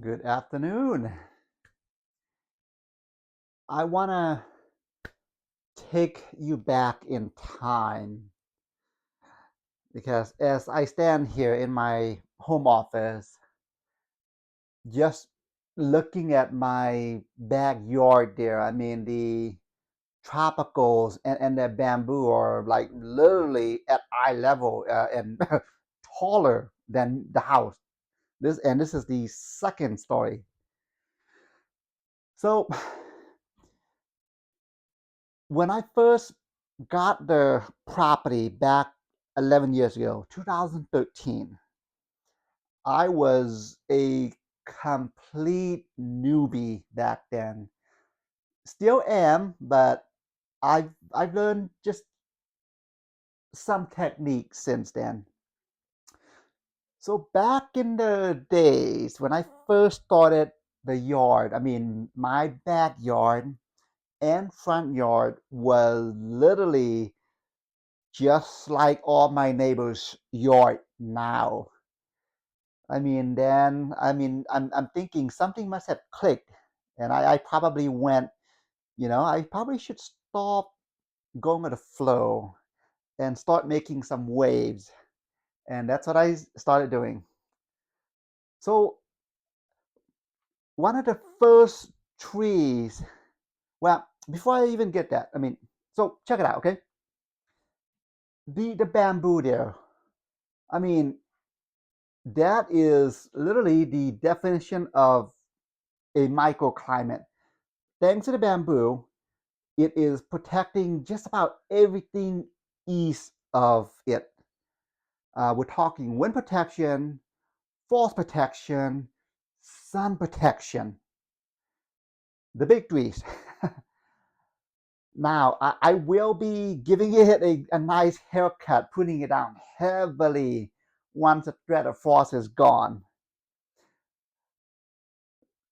Good afternoon. I want to take you back in time because as I stand here in my home office, just looking at my backyard there, I mean, the tropicals and the bamboo are like literally at eye level and taller than the house. This is the second story. So when I first got the property back 11 years ago, 2013, I was a complete newbie back then. Still am, but I've learned just some techniques since then. So back in the days when I first started the yard, I mean my backyard and front yard was literally just like all my neighbors' yard now. I'm thinking something must have clicked, and I probably went, I probably should stop going with the flow and start making some waves, and that's what I started doing. So one of the first trees, well, before I even get that, so check it out, okay? The bamboo there, I mean, that is literally the definition of a microclimate. Thanks to the bamboo, it is protecting just about everything east of it. We're talking wind protection, force protection, sun protection, the big threes. Now, I will be giving it a nice haircut, putting it down heavily once the threat of frost is gone.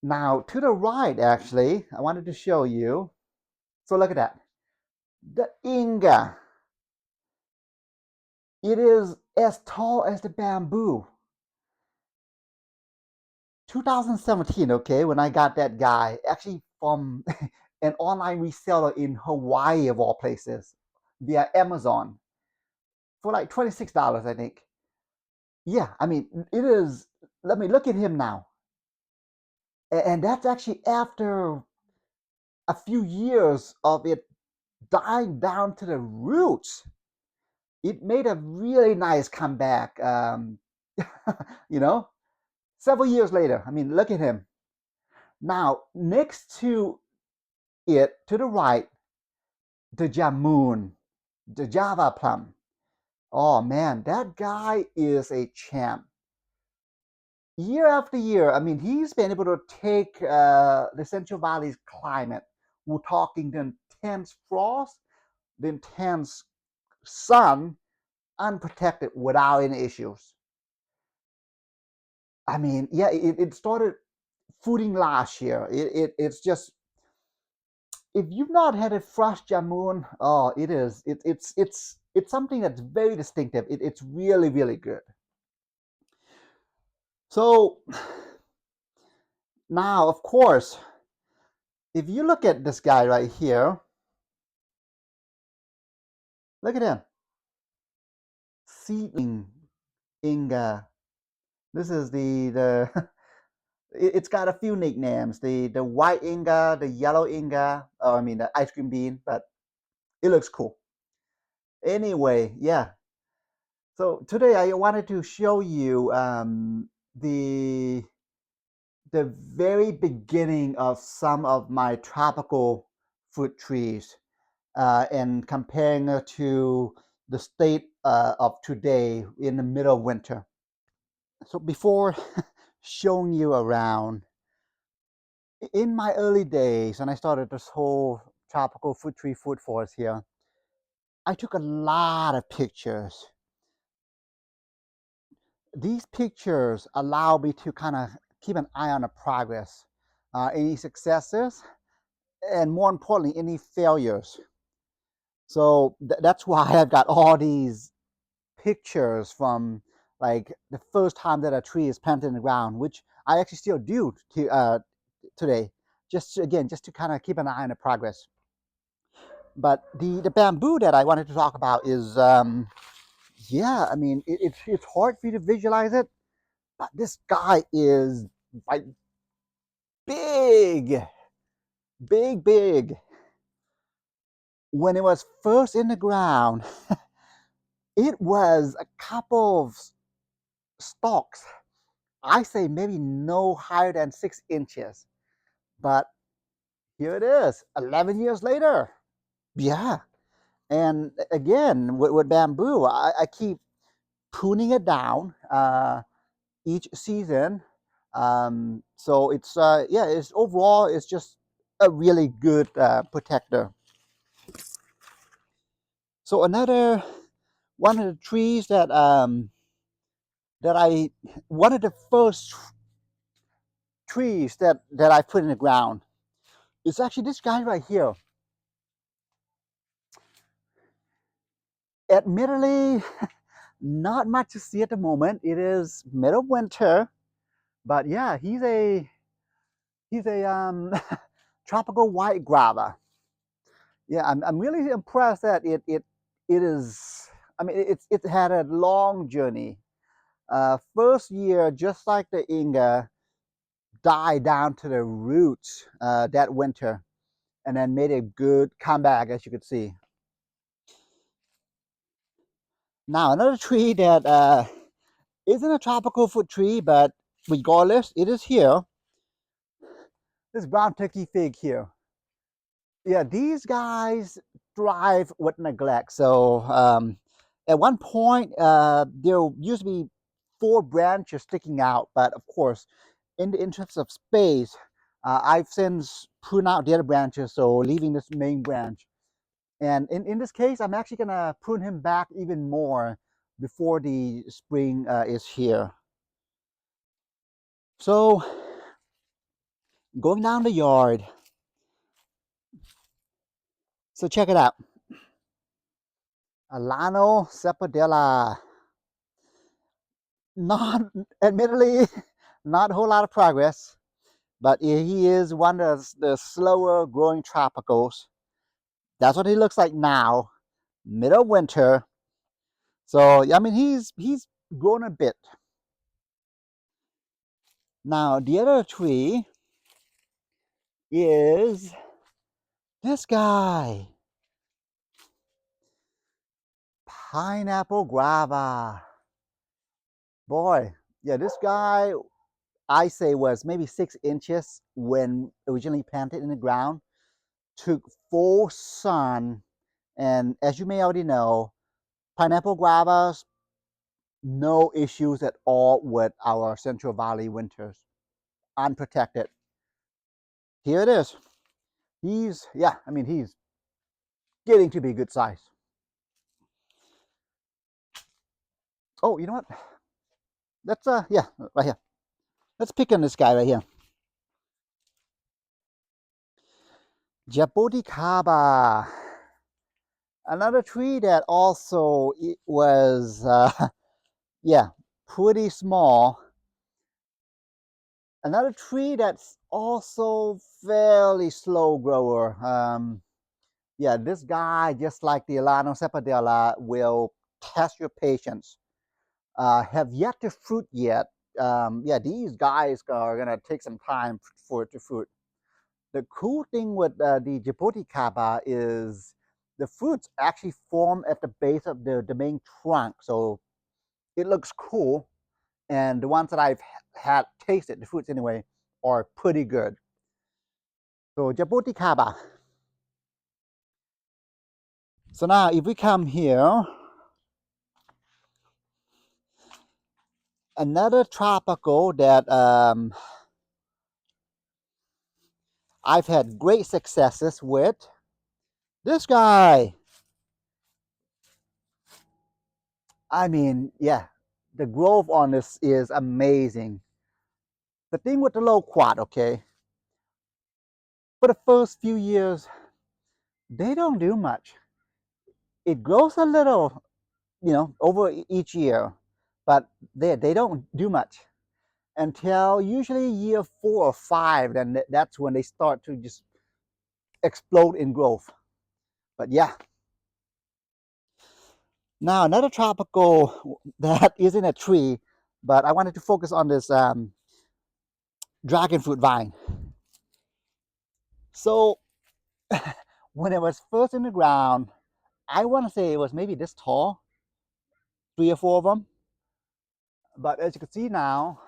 Now, to the right, actually, I wanted to show you. So look at that. The Inga. It is as tall as the bamboo. 2017, okay, when I got that guy, actually from an online reseller in Hawaii, of all places, via Amazon for like $26, I think. Yeah, I mean, it is. Let me look at him now. And that's actually after a few years of it dying down to the roots. It made a really nice comeback. You know, several years later. I mean, look at him. Now, next to it, to the right, the Jamun, the Java plum. Oh man, that guy is a champ. Year after year, I mean, he's been able to take the Central Valley's climate. We're talking the intense frost, the intense sun, unprotected without any issues. I mean, yeah, it started fruiting last year. It's just, if you've not had a fresh jamun, oh, it is. It's something that's very distinctive. It's really, really good. So now, of course, if you look at this guy right here, look at him, seedling Inga. This is the it's got a few nicknames. The white Inga, the yellow Inga. Oh, I mean the ice cream bean, but it looks cool. Anyway, yeah. So today I wanted to show you the very beginning of some of my tropical fruit trees and comparing it to the state of today in the middle of winter. So before showing you around, in my early days when I started this whole tropical fruit tree food forest here, I took a lot of pictures. These pictures allow me to kind of keep an eye on the progress, any successes, and more importantly, any failures. So that's why I've got all these pictures from like the first time that a tree is planted in the ground, which I actually still do today, again, just to kind of keep an eye on the progress. But the bamboo that I wanted to talk about is, yeah, I mean, it's hard for you to visualize it, but this guy is like big, big, big. When it was first in the ground, it was a couple of stalks. I say maybe no higher than 6 inches. But here it is, 11 years later. Yeah. And again, with bamboo, I keep pruning it down each season. So it's, yeah, it's overall, it's just a really good protector. So another one of the trees that one of the first trees that I put in the ground is actually this guy right here. Admittedly, not much to see at the moment. It is middle of winter, but yeah, he's a tropical white guava. Yeah, I'm really impressed that it is. I mean, it had a long journey. First year, just like the Inga, died down to the roots that winter, and then made a good comeback, as you could see. Now, another tree that isn't a tropical fruit tree, but regardless, it is here. This brown turkey fig here. Yeah, these guys thrive with neglect. So at one point, there used to be 4 branches sticking out, but of course, in the interest of space, I've since pruned out the other branches, so leaving this main branch. And in this case, I'm actually gonna prune him back even more before the spring is here. So going down the yard. So check it out. Alano Cepodella. Not, admittedly, not a whole lot of progress, but he is one of the slower growing tropicals. That's what he looks like now, middle of winter. So I mean, he's grown a bit. Now the other tree is this guy, pineapple guava. Boy, yeah, this guy I say was maybe 6 inches when originally planted in the ground. Took full sun, and as you may already know, pineapple guavas, no issues at all with our Central Valley winters, unprotected. Here it is. Yeah, I mean, he's getting to be good size. Oh, you know what? Let's, yeah, right here. Let's pick on this guy right here. Jaboticaba. Another tree that also it was, yeah, pretty small. Another tree that's also fairly slow grower. Yeah, this guy, just like the Alano Cepodella, will test your patience. Have yet to fruit yet. Yeah, these guys are gonna take some time for it to fruit. The cool thing with the Jaboticaba is the fruits actually form at the base of the main trunk, so it looks cool. And the ones that I've had tasted, the fruits anyway, are pretty good. So Jaboticaba. So now if we come here, another tropical that I've had great successes with, this guy. I mean, yeah, the growth on this is amazing. The thing with the loquat, okay, for the first few years, they don't do much. It grows a little, over each year, but they don't do much until usually year 4 or 5. Then that's when they start to just explode in growth. But yeah, now another tropical that isn't a tree, but I wanted to focus on this dragon fruit vine. So when it was first in the ground, I want to say it was maybe this tall, 3 or 4 of them. But as you can see now,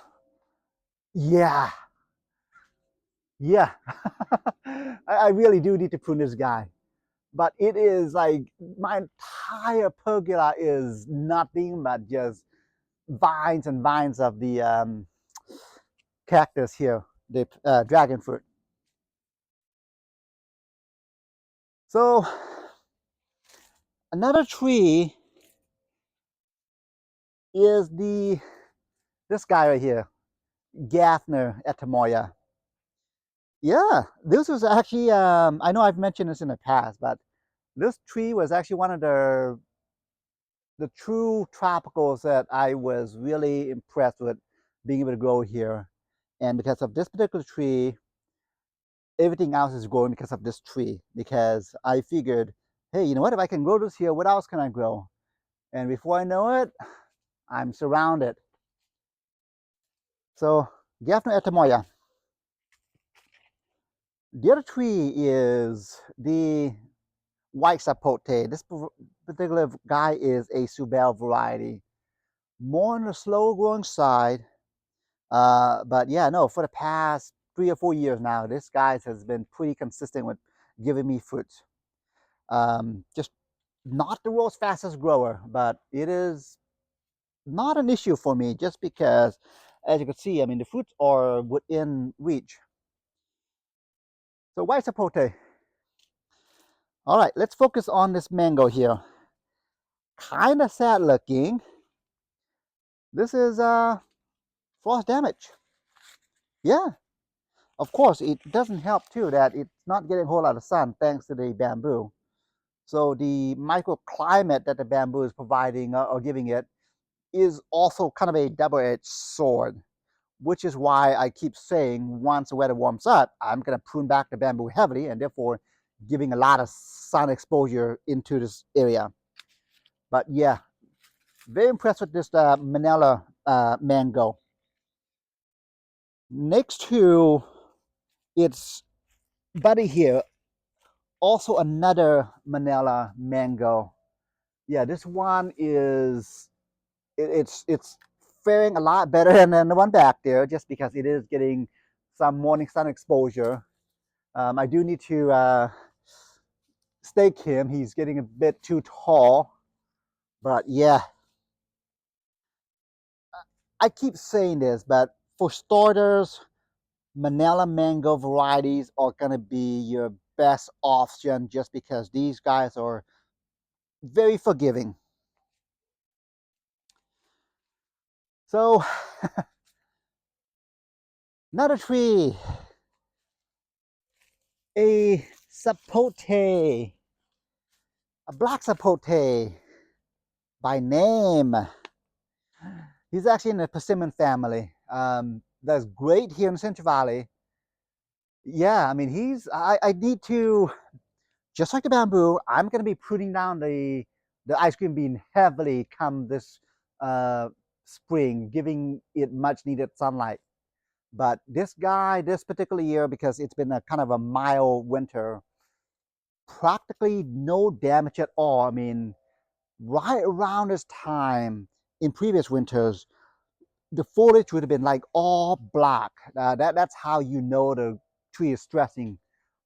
yeah, yeah, I really do need to prune this guy. But it is like my entire pergola is nothing but just vines and vines of the cactus here, the dragon fruit. So another tree is this guy right here, Gaffner etamoya. Yeah, this was actually I know I've mentioned this in the past, but this tree was actually one of the true tropicals that I was really impressed with being able to grow here. And because of this particular tree, everything else is growing because of this tree. Because I figured, hey, you know what? If I can grow this here, what else can I grow? And before I know it, I'm surrounded. So, Gaffner etamoya. The other tree is the white sapote. This particular guy is a Subel variety, more on the slow growing side. But yeah, no, for the past 3 or 4 years now, this guy has been pretty consistent with giving me fruits. Just not the world's fastest grower, but it is not an issue for me just because, as you can see, I mean, the fruits are within reach. So white sapote. All right, let's focus on this mango here. Kind of sad looking. This is frost damage. Yeah, of course, it doesn't help too that it's not getting a whole lot of sun thanks to the bamboo. So the microclimate that the bamboo is providing or giving it is also kind of a double-edged sword, which is why I keep saying once the weather warms up, I'm going to prune back the bamboo heavily and therefore giving a lot of sun exposure into this area. But yeah, very impressed with this Manila mango. Next to its buddy here, also another Manila mango. Yeah, this one is it's faring a lot better than the one back there, just because it is getting some morning sun exposure. I do need to stake him. He's getting a bit too tall, but yeah, I keep saying this, but for starters, Manila mango varieties are going to be your best option just because these guys are very forgiving. So, another tree, a sapote, a black sapote by name. He's actually in the persimmon family. That's great here in the Central Valley. Yeah, I mean, I need to, just like the bamboo, I'm going to be pruning down the ice cream bean heavily come this uh, spring, giving it much needed sunlight. But this guy, this particular year, because it's been a kind of a mild winter, practically no damage at all. I mean, right around this time in previous winters, the foliage would have been like all black. That's how you know the tree is stressing.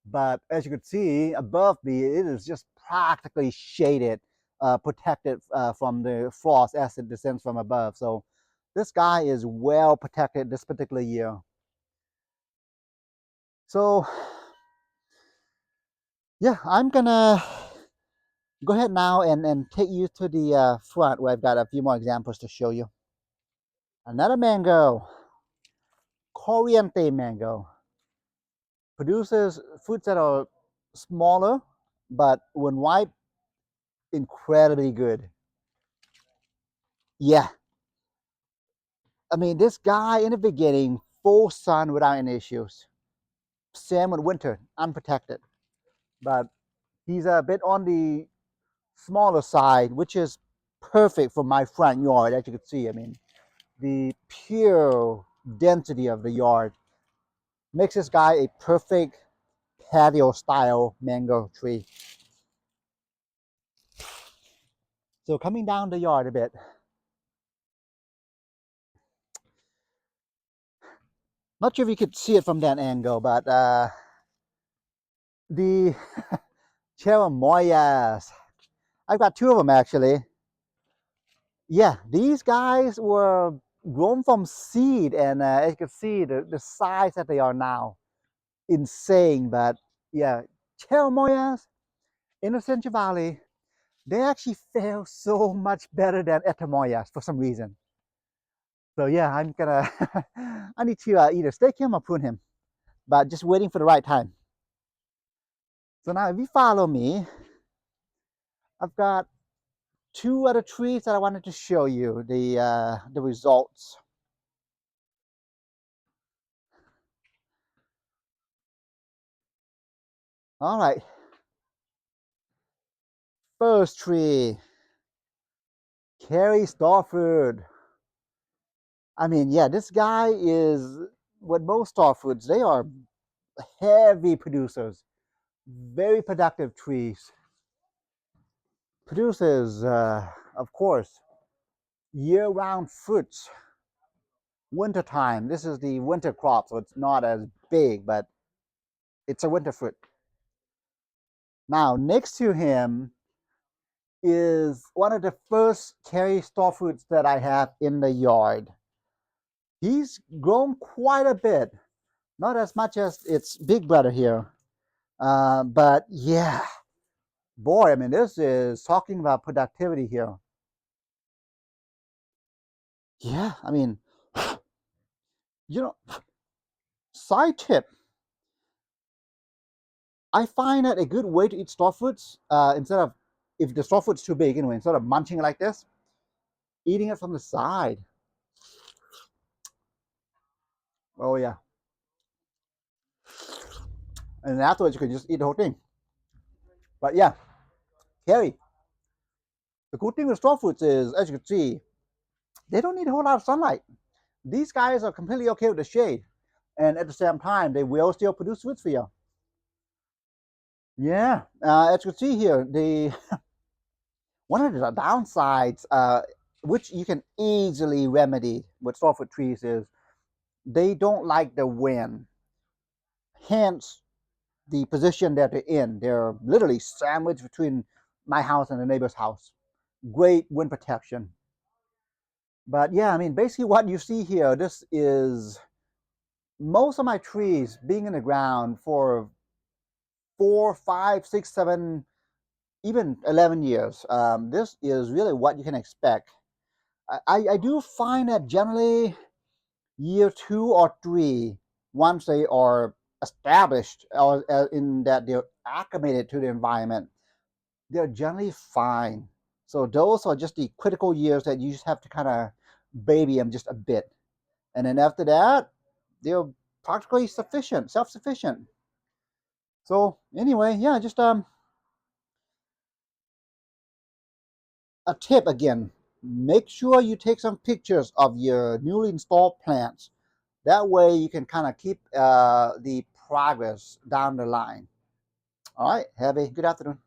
But as you can see above me, it is just practically shaded, protected from the frost as it descends from above. So this guy is well protected this particular year. So yeah, I'm gonna go ahead now and take you to the front where I've got a few more examples to show you. Another mango, Corriente mango. Produces fruits that are smaller, but when ripe, incredibly good. Yeah, I mean, this guy in the beginning, full sun without any issues. Same with winter, unprotected. But he's a bit on the smaller side, which is perfect for my front yard, as you can see. I mean, the pure density of the yard makes this guy a perfect patio style mango tree. So coming down the yard a bit, not sure if you could see it from that angle, but the cherimoyas, I've got two of them actually. Yeah, these guys were grown from seed, and as you can see, the size that they are now, insane. But yeah, cherimoyas in the Central Valley, they actually fare so much better than Etemoyas for some reason. So yeah, I'm gonna, I need to either stake him or prune him, but just waiting for the right time. So now if you follow me, I've got two other trees that I wanted to show you the results. All right, first tree, Kerry Starford. I mean, yeah, this guy is what most Starfords, they are heavy producers, very productive trees. Produces, of course, year-round fruits. Wintertime, this is the winter crop, so it's not as big, but it's a winter fruit. Now, next to him is one of the first Kerry Starfruits that I have in the yard. He's grown quite a bit, not as much as its big brother here, but yeah, boy, I mean, this is talking about productivity here. Yeah, I mean, you know, side tip, I find that a good way to eat starfruits, instead of, if the starfruit's too big anyway, instead of munching like this, eating it from the side. Oh yeah. And then afterwards you can just eat the whole thing. But yeah, Kerry, the good thing with starfruits is, as you can see, they don't need a whole lot of sunlight. These guys are completely okay with the shade. And at the same time, they will still produce fruits for you. Yeah, as you can see here, the one of the downsides, which you can easily remedy with starfruit trees, is they don't like the wind. Hence, the position that they're in. They're literally sandwiched between my house and the neighbor's house. Great wind protection. But yeah, I mean, basically what you see here, this is most of my trees being in the ground for 4, 5, 6, 7, even 11 years. This is really what you can expect. I do find that generally year 2 or 3, once they are established, or in that they're acclimated to the environment, they're generally fine. So those are just the critical years that you just have to kind of baby them just a bit. And then after that, they're practically sufficient, self-sufficient. So anyway, yeah, just a tip again. Make sure you take some pictures of your newly installed plants. That way you can kind of keep the progress down the line. All right, have a good afternoon.